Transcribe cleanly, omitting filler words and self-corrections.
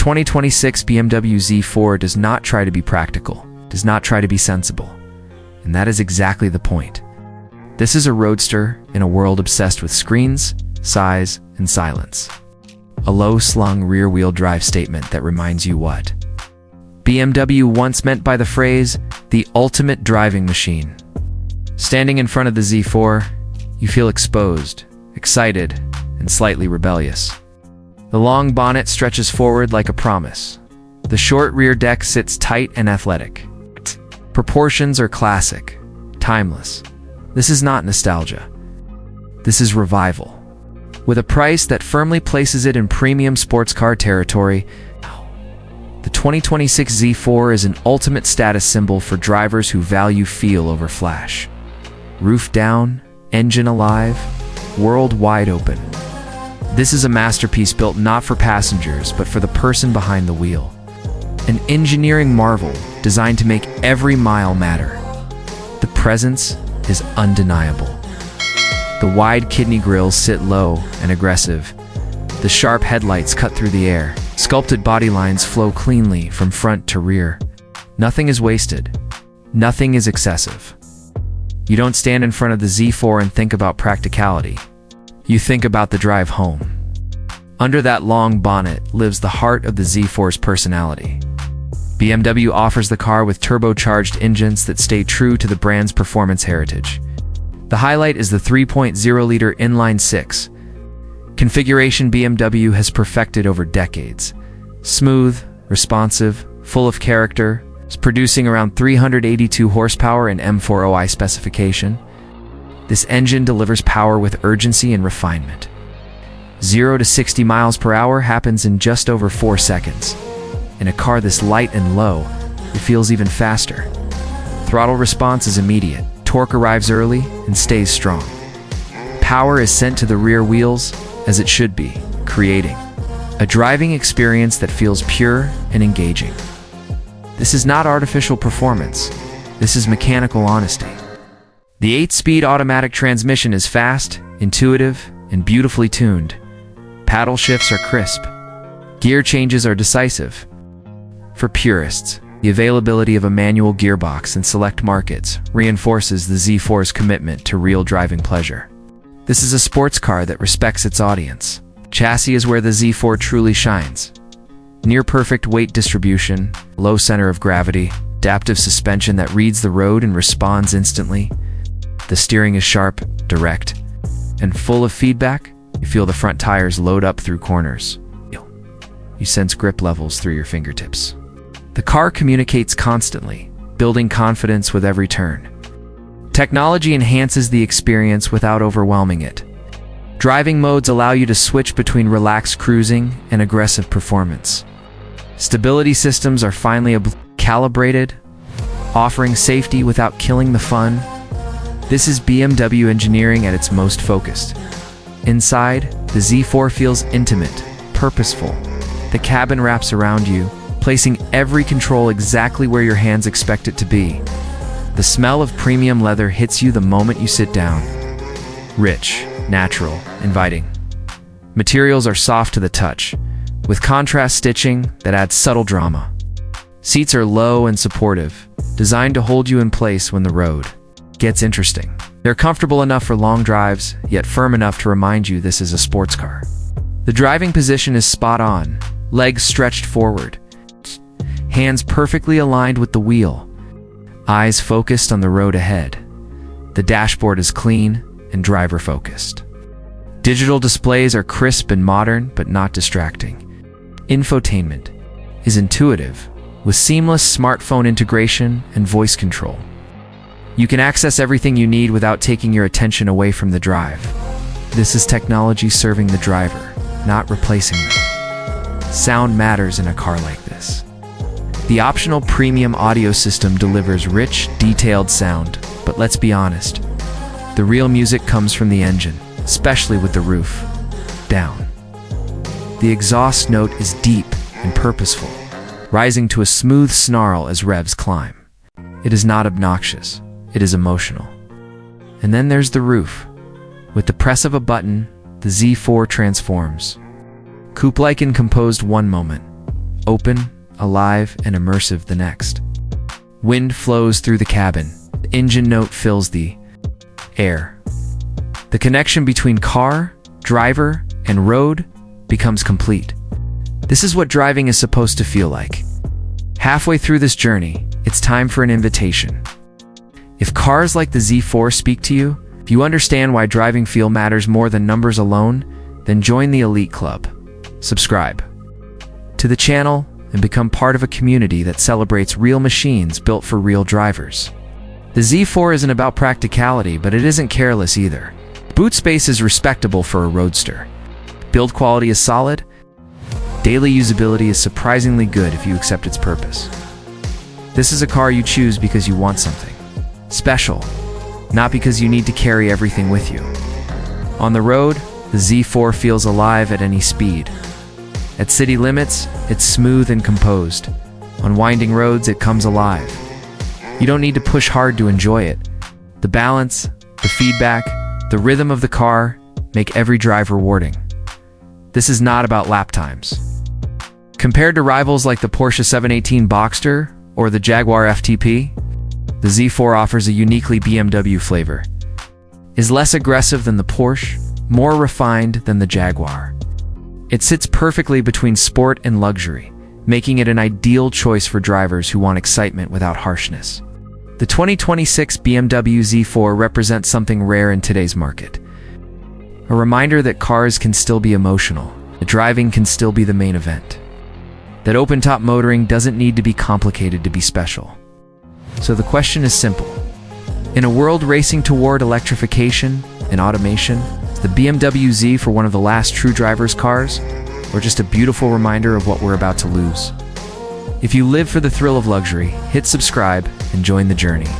2026 BMW Z4 does not try to be practical, does not try to be sensible. And that is exactly the point. This is a roadster in a world obsessed with screens, size, and silence. A low-slung rear-wheel drive statement that reminds you what BMW once meant by the phrase, the ultimate driving machine. Standing in front of the Z4, you feel exposed, excited, and slightly rebellious. The long bonnet stretches forward like a promise. The short rear deck sits tight and athletic. Proportions are classic, timeless. This is not nostalgia. This is revival. With a price that firmly places it in premium sports car territory, the 2026 Z4 is an ultimate status symbol for drivers who value feel over flash. Roof down, engine alive, world wide open. This is a masterpiece built not for passengers, but for the person behind the wheel. An engineering marvel designed to make every mile matter. The presence is undeniable. The wide kidney grills sit low and aggressive. The sharp headlights cut through the air. Sculpted body lines flow cleanly from front to rear. Nothing is wasted. Nothing is excessive. You don't stand in front of the Z4 and think about practicality. You think about the drive home. Under that long bonnet lives the heart of the Z4's personality. BMW offers the car with turbocharged engines that stay true to the brand's performance heritage. The highlight is the 3.0-liter inline-six configuration BMW has perfected over decades. Smooth, responsive, full of character, is producing around 382 horsepower in M40i specification. This engine delivers power with urgency and refinement. 0 to 60 miles per hour happens in just over 4 seconds. In a car this light and low, it feels even faster. Throttle response is immediate. Torque arrives early and stays strong. Power is sent to the rear wheels, as it should be, creating a driving experience that feels pure and engaging. This is not artificial performance. This is mechanical honesty. The 8-speed automatic transmission is fast, intuitive, and beautifully tuned. Paddle shifts are crisp. Gear changes are decisive. For purists, the availability of a manual gearbox in select markets reinforces the Z4's commitment to real driving pleasure. This is a sports car that respects its audience. Chassis is where the Z4 truly shines. Near-perfect weight distribution, low center of gravity, adaptive suspension that reads the road and responds instantly. The steering is sharp, direct, and full of feedback. You feel the front tires load up through corners. You sense grip levels through your fingertips. The car communicates constantly, building confidence with every turn. Technology enhances the experience without overwhelming it. Driving modes allow you to switch between relaxed cruising and aggressive performance. Stability systems are finely calibrated, offering safety without killing the fun. This is BMW engineering at its most focused. Inside, the Z4 feels intimate, purposeful. The cabin wraps around you, placing every control exactly where your hands expect it to be. The smell of premium leather hits you the moment you sit down. Rich, natural, inviting. Materials are soft to the touch, with contrast stitching that adds subtle drama. Seats are low and supportive, designed to hold you in place when the road gets interesting. They're comfortable enough for long drives, yet firm enough to remind you this is a sports car. The driving position is spot on, legs stretched forward, hands perfectly aligned with the wheel, eyes focused on the road ahead. The dashboard is clean and driver-focused. Digital displays are crisp and modern, but not distracting. Infotainment is intuitive, with seamless smartphone integration and voice control. You can access everything you need without taking your attention away from the drive. This is technology serving the driver, not replacing them. Sound matters in a car like this. The optional premium audio system delivers rich, detailed sound, but let's be honest, the real music comes from the engine, especially with the roof down. The exhaust note is deep and purposeful, rising to a smooth snarl as revs climb. It is not obnoxious, it is emotional. And then there's the roof. With the press of a button, the Z4 transforms. Coupe-like and composed one moment, open, alive, and immersive the next. Wind flows through the cabin. The engine note fills the air. The connection between car, driver, and road becomes complete. This is what driving is supposed to feel like. Halfway through this journey, it's time for an invitation. If cars like the Z4 speak to you, if you understand why driving feel matters more than numbers alone, then join the elite club. Subscribe to the channel and become part of a community that celebrates real machines built for real drivers. The Z4 isn't about practicality, but it isn't careless either. Boot space is respectable for a Roadster. Build quality is solid. Daily usability is surprisingly good if you accept its purpose. This is a car you choose because you want something special, not because you need to carry everything with you. On the road, the Z4 feels alive at any speed. At city limits, it's smooth and composed. On winding roads, it comes alive. You don't need to push hard to enjoy it. The balance, the feedback, the rhythm of the car make every drive rewarding. This is not about lap times. Compared to rivals like the Porsche 718 Boxster or the Jaguar FTP, the Z4 offers a uniquely BMW flavor. Is less aggressive than the Porsche, more refined than the Jaguar. It sits perfectly between sport and luxury, making it an ideal choice for drivers who want excitement without harshness. The 2026 BMW Z4 represents something rare in today's market. A reminder that cars can still be emotional, that driving can still be the main event, that open-top motoring doesn't need to be complicated to be special. So the question is simple. In a world racing toward electrification and automation, is the BMW Z4 one of the last true driver's cars, or just a beautiful reminder of what we're about to lose? If you live for the thrill of luxury, hit subscribe and join the journey.